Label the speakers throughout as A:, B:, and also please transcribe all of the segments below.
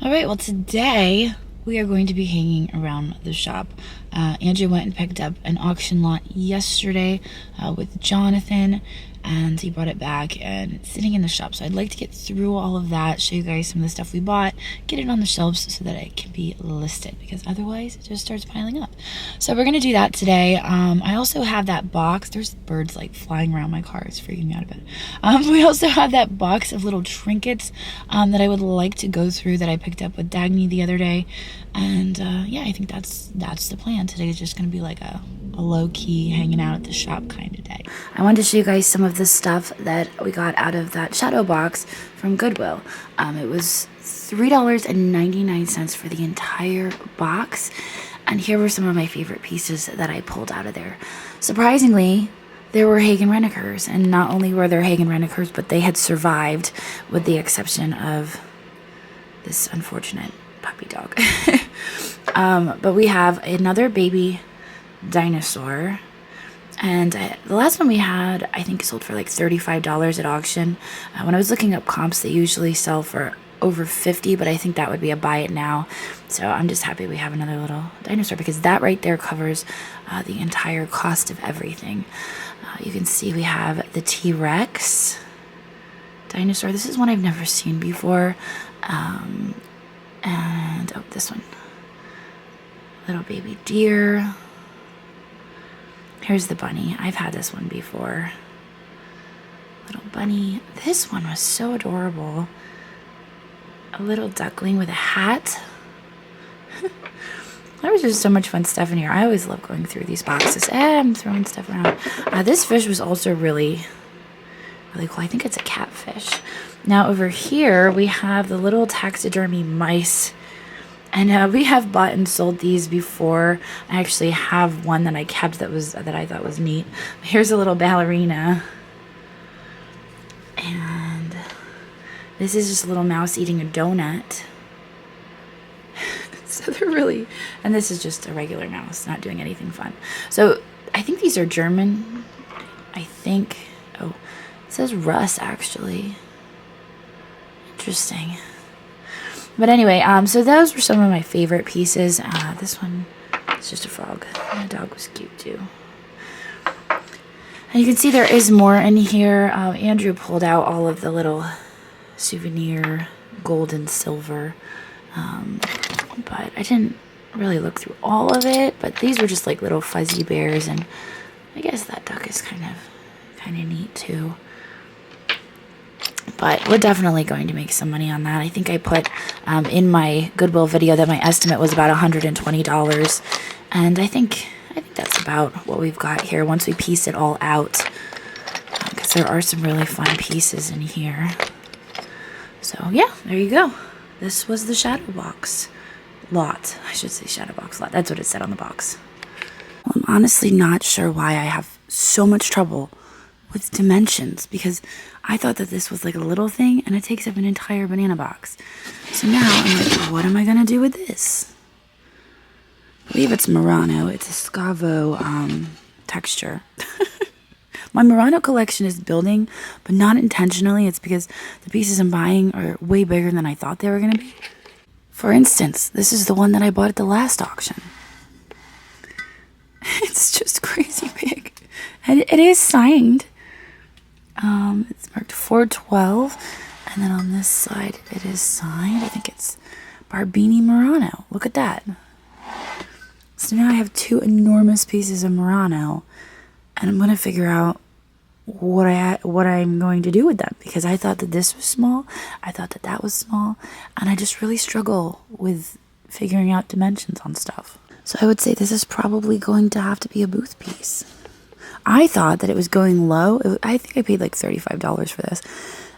A: All right, well, today we are going to be hanging around the shop. Andrew went and picked up an auction lot yesterday with Jonathan, and he brought it back and it's sitting in the shop. So I'd like to get through all of that, show you guys some of the stuff we bought, get it on the shelves so that it can be listed, because otherwise it just starts piling up. So we're going to do that today. I also have that box. There's birds like flying around my car. It's freaking me out a bit. We also have that box of little trinkets that I would like to go through that I picked up with Dagny the other day. And yeah, I think that's the plan. Today is just going to be like a low-key hanging out at the shop kind of day. I wanted to show you guys some of the stuff that we got out of that shadow box from Goodwill. It was $3.99 for the entire box, and here were some of my favorite pieces that I pulled out of there. Surprisingly, there were Hagen Renekers, and not only were there Hagen Renekers, but they had survived, with the exception of this unfortunate puppy dog. But we have another baby dinosaur, and the last one we had, I think, sold for like $35 at auction. When I was looking up comps, they usually sell for over $50, but I think that would be a buy it now. So I'm just happy we have another little dinosaur, because that right there covers the entire cost of everything. You can see we have the T-Rex dinosaur. This is one I've never seen before. And oh, this one, little baby deer. Here's the bunny. I've had this one before. Little bunny. This one was so adorable. A little duckling with a hat. There was just so much fun stuff in here. I always love going through these boxes. I'm throwing stuff around. This fish was also really cool. I think it's a catfish. Now over here we have the little taxidermy mice. And we have bought and sold these before. I actually have one that I kept that I thought was neat. Here's a little ballerina. And this is just a little mouse eating a donut. So they're really, and this is just a regular mouse, not doing anything fun. So I think these are German. I think, oh, it says Russ actually. Interesting. But anyway, so those were some of my favorite pieces. This one is just a frog. And the dog was cute too. And you can see there is more in here. Andrew pulled out all of the little souvenir gold and silver. But I didn't really look through all of it. But these were just like little fuzzy bears. And I guess that duck is kind of neat too. But we're definitely going to make some money on that. I think I put in my Goodwill video that my estimate was about $120. And I think that's about what we've got here once we piece it all out. Because there are some really fun pieces in here. So yeah, there you go. This was the shadow box lot. I should say shadow box lot. That's what it said on the box. Well, I'm honestly not sure why I have so much trouble with dimensions, because I thought that this was like a little thing and it takes up an entire banana box. So now I'm like, what am I gonna do with this? I believe it's Murano. It's a Scavo texture. My Murano collection is building, but not intentionally. It's because the pieces I'm buying are way bigger than I thought they were gonna be. For instance, this is the one that I bought at the last auction. It's just crazy big. And it is signed. It's marked 412, and then on this side it is signed. I think it's Barbini Murano. Look at that. So now I have two enormous pieces of Murano, and I'm going to figure out what I'm going to do with them, because I thought that this was small, I thought that that was small, and I just really struggle with figuring out dimensions on stuff. So I would say this is probably going to have to be a booth piece. I thought that it was going low. I think I paid like $35 for this.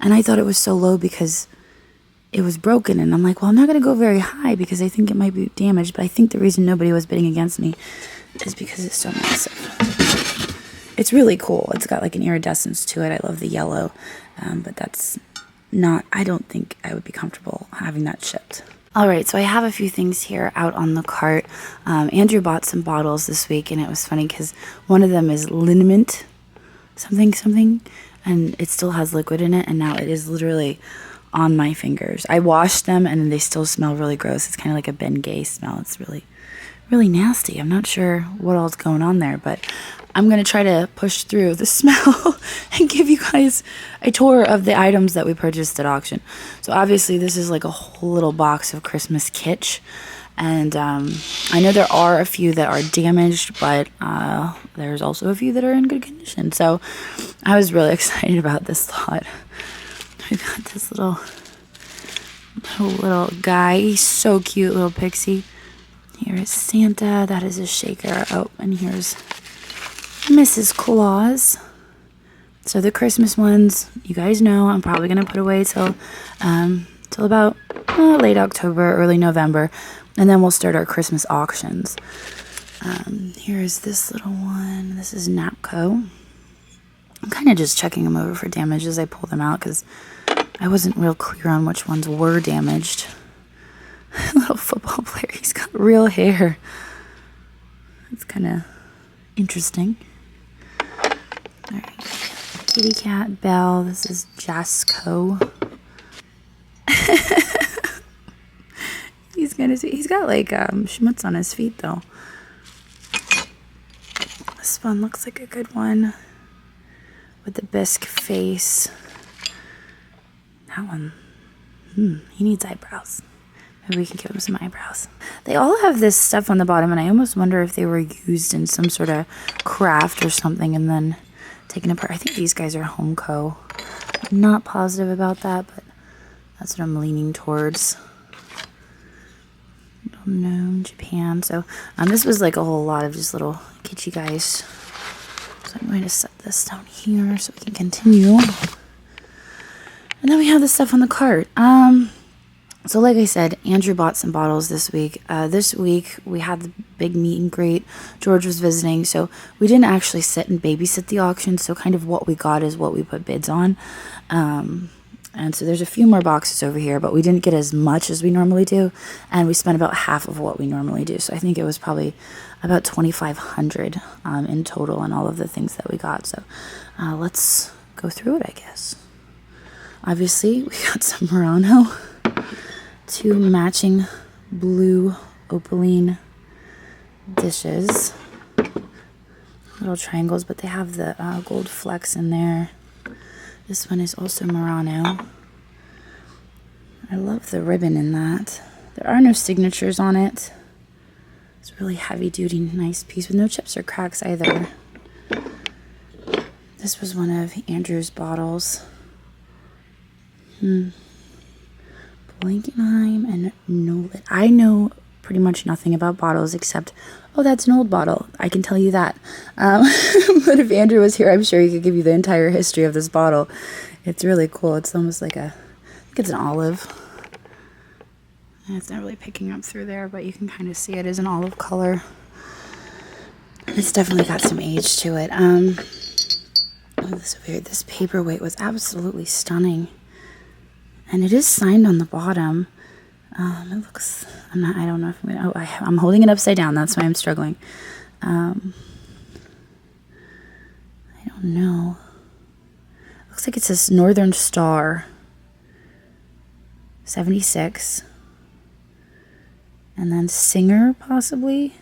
A: And I thought it was so low because it was broken. And I'm like, well, I'm not going to go very high because I think it might be damaged. But I think the reason nobody was bidding against me is because it's so massive. It's really cool. It's got like an iridescence to it. I love the yellow. But that's not, I don't think I would be comfortable having that shipped. All right, so I have a few things here out on the cart. Andrew bought some bottles this week, and it was funny because one of them is liniment something, and it still has liquid in it, and now it is literally on my fingers. I washed them and they still smell really gross. It's kind of like a Ben Gay smell. It's really, really nasty. I'm not sure what all's going on there, but I'm going to try to push through the smell and give you guys a tour of the items that we purchased at auction. So obviously this is like a whole little box of Christmas kitsch. And I know there are a few that are damaged, but there's also a few that are in good condition. So I was really excited about this lot. We got this little guy. He's so cute, little pixie. Here is Santa. That is a shaker. Oh, and here's Mrs. Claus. So the Christmas ones, you guys know, I'm probably gonna put away till about late October, early November, and then we'll start our Christmas auctions. Here is this little one. This is Napco. I'm kind of just checking them over for damage as I pull them out because I wasn't real clear on which ones were damaged. Little football player. He's got real hair. It's kind of interesting. All right. Kitty cat Belle. This is Jasco. He's got like schmutz on his feet though. This one looks like a good one with the bisque face. That one, he needs eyebrows. Maybe we can give him some eyebrows. They all have this stuff on the bottom, and I almost wonder if they were used in some sort of craft or something and then taken apart. I think these guys are Homeco. I'm not positive about that, but that's what I'm leaning towards. Little gnome, Japan. So this was like a whole lot of just little kitschy guys. So I'm going to set this down here so we can continue. And then we have the stuff on the cart. So like I said, Andrew bought some bottles this week. This week we had the big meet and greet. George was visiting, so we didn't actually sit and babysit the auction. So kind of what we got is what we put bids on. And so there's a few more boxes over here, but we didn't get as much as we normally do. And we spent about half of what we normally do. So I think it was probably about $2,500 in total on all of the things that we got. So let's go through it, I guess. Obviously, we got some Murano, 2 matching blue opaline dishes, little triangles, but they have the gold flecks in there. This one is also Murano. I love the ribbon in that. There are no signatures on it. It's a really heavy duty, nice piece with no chips or cracks either. This was one of Andrew's bottles. Blankenheim and Nolet. I know pretty much nothing about bottles except, oh, that's an old bottle. I can tell you that. But if Andrew was here, I'm sure he could give you the entire history of this bottle. It's really cool. It's almost like I think it's an olive. And it's not really picking up through there, but you can kind of see it is an olive color. It's definitely got some age to it. This paperweight was absolutely stunning. And it is signed on the bottom. It looks, I don't know if I'm gonna, I'm holding it upside down. That's why I'm struggling. I don't know. Looks like it says Northern Star 76. And then Singer, possibly.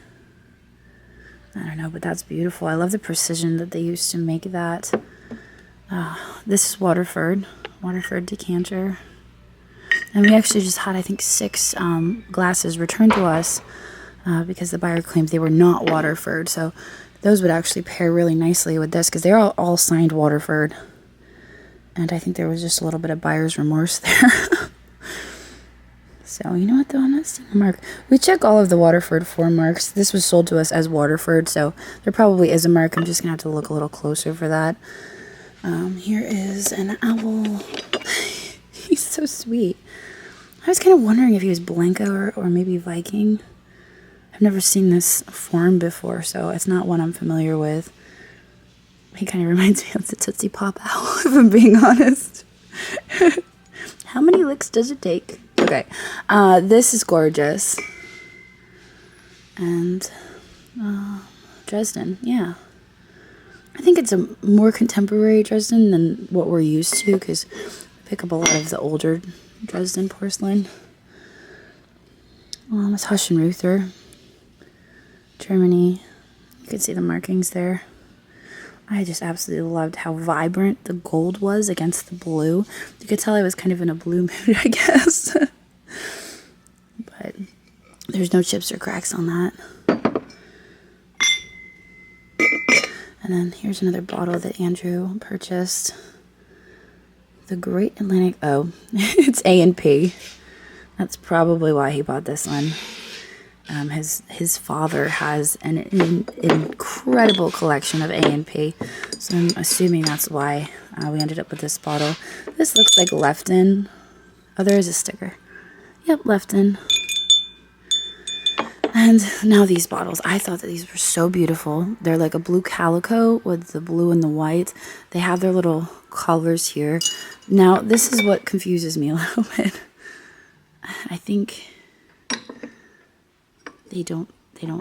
A: I don't know, but that's beautiful. I love the precision that they used to make that. This is Waterford decanter. And we actually just had, I think, 6 glasses returned to us because the buyer claimed they were not Waterford. So those would actually pair really nicely with this because they're all signed Waterford. And I think there was just a little bit of buyer's remorse there. So, you know what, though? I'm not seeing a mark. We check all of the Waterford 4 marks. This was sold to us as Waterford, so there probably is a mark. I'm just going to have to look a little closer for that. Here is an owl. He's so sweet. I was kind of wondering if he was Blanca or maybe Viking. I've never seen this form before, so it's not one I'm familiar with. He kind of reminds me of the Tootsie Pop owl, if I'm being honest. How many licks does it take? Okay, this is gorgeous. And Dresden, yeah. I think it's a more contemporary Dresden than what we're used to because we pick up a lot of the older Dresden porcelain. It's Husch&Ruther, Germany. You can see the markings there. I just absolutely loved how vibrant the gold was against the blue. You could tell I was kind of in a blue mood, I guess. But there's no chips or cracks on that. And then here's another bottle that Andrew purchased. The Great Atlantic, oh, it's A&P. That's probably why he bought this one. His father has an incredible collection of A&P, so I'm assuming that's why we ended up with this bottle. This looks like Lefton. Oh, there is a sticker. Yep, Lefton. And now these bottles. I thought that these were so beautiful. They're like a blue calico with the blue and the white. They have their little colors here. Now, this is what confuses me a little bit. I think they don't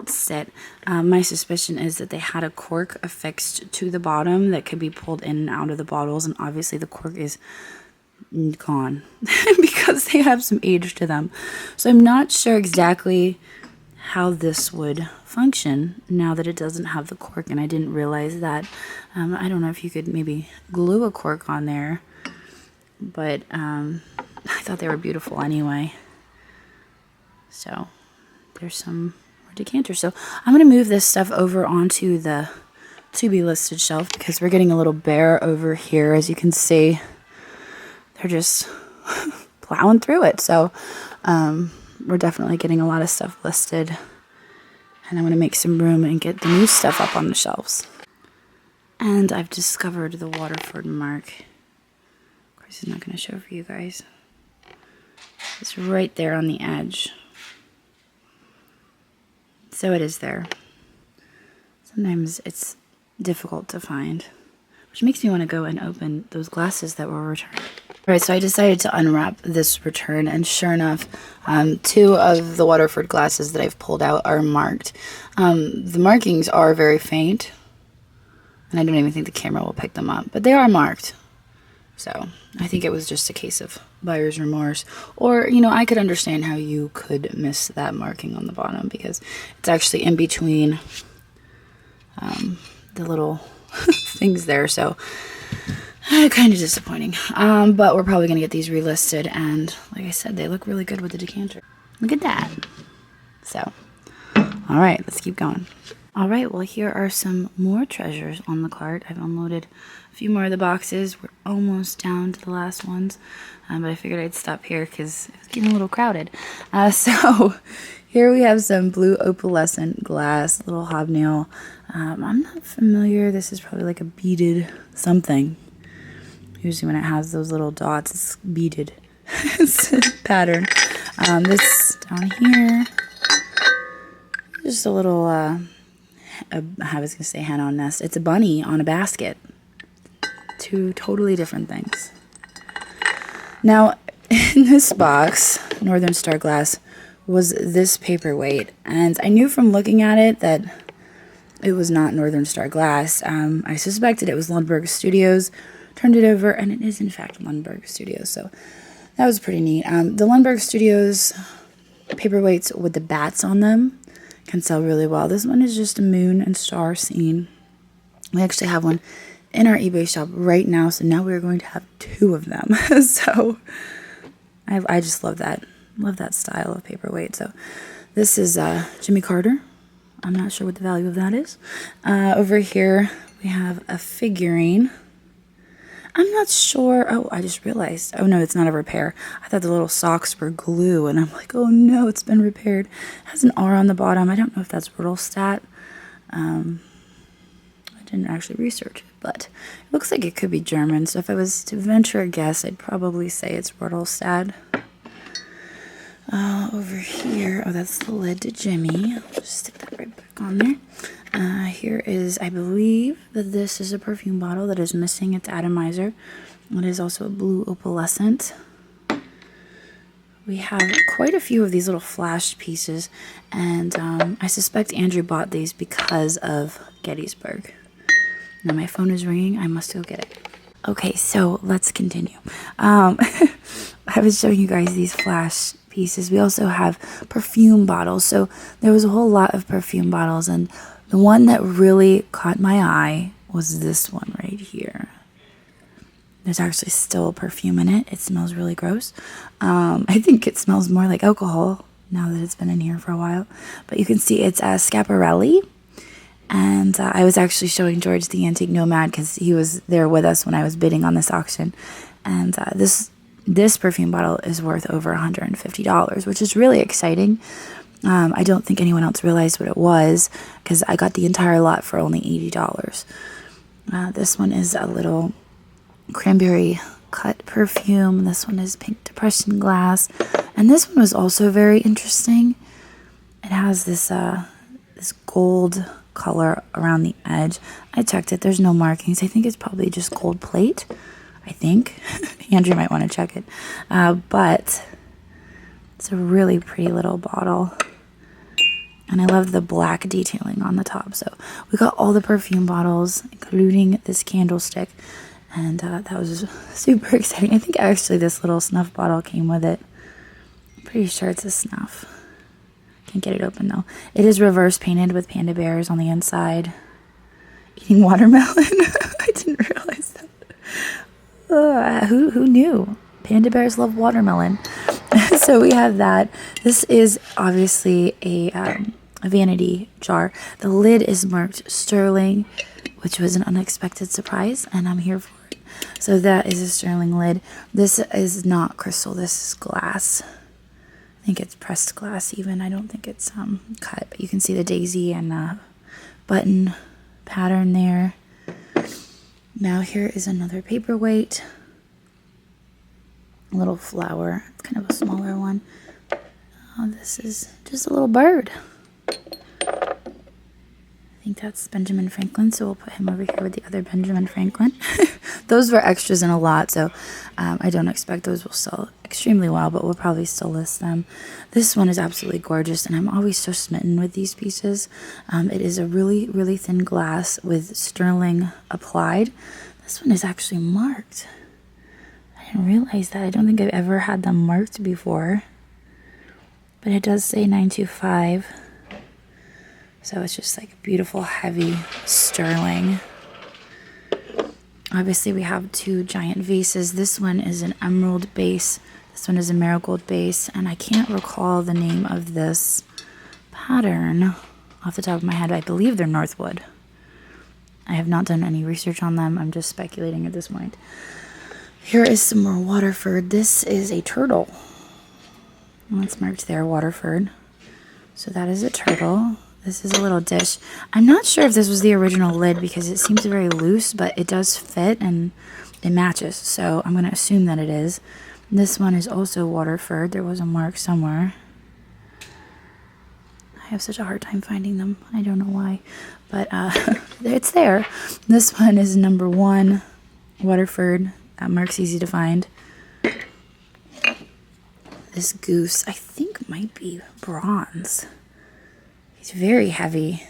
A: sit. My suspicion is that they had a cork affixed to the bottom that could be pulled in and out of the bottles, and obviously the cork is gone because they have some age to them. So I'm not sure exactly how this would function now that it doesn't have the cork, and I didn't realize that. I don't know if you could maybe glue a cork on there, but I thought they were beautiful anyway. So there's some more decanters. So I'm going to move this stuff over onto the to be listed shelf because we're getting a little bare over here. As you can see, they're just plowing through it. So we're definitely getting a lot of stuff listed, and I'm going to make some room and get the new stuff up on the shelves. And I've discovered the Waterford mark. Of course, it's not going to show for you guys. It's right there on the edge. So it is there. Sometimes it's difficult to find, which makes me want to go and open those glasses that were returned. All right, so I decided to unwrap this return, and sure enough, 2 of the Waterford glasses that I've pulled out are marked. The markings are very faint, and I don't even think the camera will pick them up, but they are marked. So I think it was just a case of buyer's remorse, or, you know, I could understand how you could miss that marking on the bottom because it's actually in between the little things there. So kind of disappointing, but we're probably gonna get these relisted, and like I said, they look really good with the decanter. Look at that. So all right, let's keep going. All right, well, here are some more treasures on the cart. I've unloaded a few more of the boxes. We're almost down to the last ones, but I figured I'd stop here because it was getting a little crowded. So here we have some blue opalescent glass, little hobnail. I'm not familiar. This is probably like a beaded something. Usually when it has those little dots, it's beaded pattern. This down here, just a little, I was going to say hen on nest. It's a bunny on a basket. 2 totally different things. Now, in this box, Northern Star glass, was this paperweight. And I knew from looking at it that it was not Northern Star glass. I suspected it was Lundberg Studios. Turned it over, and it is in fact Lundberg Studios. So that was pretty neat. The Lundberg Studios paperweights with the bats on them can sell really well. This one is just a moon and star scene. We actually have one in our eBay shop right now, so now we're going to have 2 of them. So I just love that style of paperweight. So this is Jimmy Carter. I'm not sure what the value of that is. Over here we have a figurine. I'm not sure. Oh, I just realized. Oh, no, it's not a repair. I thought the little socks were glue, and I'm like, oh, no, it's been repaired. It has an R on the bottom. I don't know if that's Rudolstadt. I didn't actually research it, but it looks like it could be German. So if I was to venture a guess, I'd probably say it's Rudolstadt. Over here, oh, that's the lid to Jimmy. I'll just stick that right back on there. Here is, I believe that this is a perfume bottle that is missing its atomizer. It is also a blue opalescent. We have quite a few of these little flashed pieces, and I suspect Andrew bought these because of Gettysburg. Now my phone is ringing. I must go get it. Okay, so let's continue. I was showing you guys these flash pieces. We also have perfume bottles. So there was a whole lot of perfume bottles, and the one that really caught my eye was this one right here. There's actually still perfume in it. It smells really gross. I think it smells more like alcohol now that it's been in here for a while. But you can see it's a Schiaparelli. And I was actually showing George the Antique Nomad because he was there with us when I was bidding on this auction. And this perfume bottle is worth over $150, which is really exciting. I don't think anyone else realized what it was because I got the entire lot for only $80. This one is a little cranberry cut perfume. This one is pink depression glass. And this one was also very interesting. It has this gold color around the edge. I checked it. There's no markings. I think it's probably just gold plate. I think. Andrew might want to check it. But it's a really pretty little bottle. And I love the black detailing on the top. So we got all the perfume bottles, including this candlestick. And that was super exciting. I think actually this little snuff bottle came with it. I'm pretty sure it's a snuff. Can't get it open though. It is reverse painted with panda bears on the inside. Eating watermelon. I didn't realize that. Who knew? Panda bears love watermelon. So we have that. This is obviously a vanity jar. The lid is marked sterling, which was an unexpected surprise, and I'm here for it. So that is a sterling lid. This is not crystal. This is glass. I think it's pressed glass even. I don't think it's cut, but you can see the daisy and button pattern there. Now here is another paperweight. A little flower. It's kind of a smaller one. Oh, this is just a little bird. I think that's Benjamin Franklin, so we'll put him over here with the other Benjamin Franklin. Those were extras in a lot, so I don't expect those will sell extremely well, but we'll probably still list them. This one is absolutely gorgeous, and I'm always so smitten with these pieces. It is a really, really thin glass with sterling applied. This one is actually marked. I didn't realize that. I don't think I've ever had them marked before, but it does say 925. So it's just like beautiful, heavy sterling. Obviously, we have two giant vases. This one is an emerald base. This one is a marigold base. And I can't recall the name of this pattern off the top of my head. I believe they're Northwood. I have not done any research on them. I'm just speculating at this point. Here is some more Waterford. This is a turtle. Well, it's marked there, Waterford. So that is a turtle. This is a little dish. I'm not sure if this was the original lid because it seems very loose, but it does fit and it matches. So I'm going to assume that it is. This one is also Waterford. There was a mark somewhere. I have such a hard time finding them. I don't know why, but it's there. This one is number 1, Waterford. That mark's easy to find. This goose, I think, might be bronze. He's very heavy.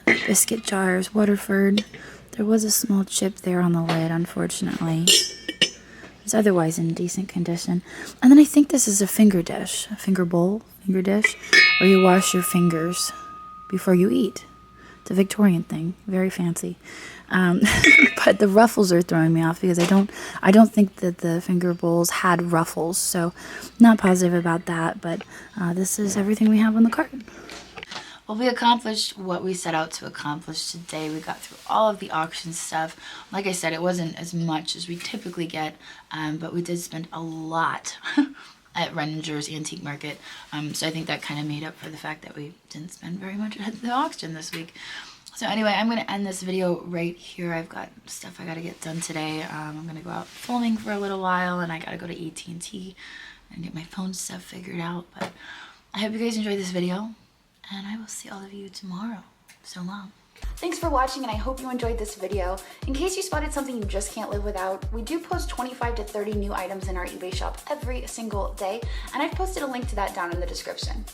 A: Biscuit jars, Waterford. There was a small chip there on the lid, unfortunately. It's otherwise in decent condition. And then I think this is a finger dish, a finger bowl, finger dish, where you wash your fingers before you eat. It's a Victorian thing, very fancy. But the ruffles are throwing me off because I don't think that the finger bowls had ruffles, so not positive about that. But this is everything we have on the cart. Well, we accomplished what we set out to accomplish today. We got through all of the auction stuff. Like I said, it wasn't as much as we typically get, but we did spend a lot at Renninger's Antique Market. So I think that kind of made up for the fact that we didn't spend very much at the auction this week. So anyway, I'm going to end this video right here. I've got stuff I got to get done today. I'm going to go out filming for a little while, and I got to go to AT&T and get my phone stuff figured out. But I hope you guys enjoyed this video, and I will see all of you tomorrow. So long. Thanks for watching, and I hope you enjoyed this video. In case you spotted something you just can't live without, we do post 25 to 30 new items in our eBay shop every single day, and I've posted a link to that down in the description.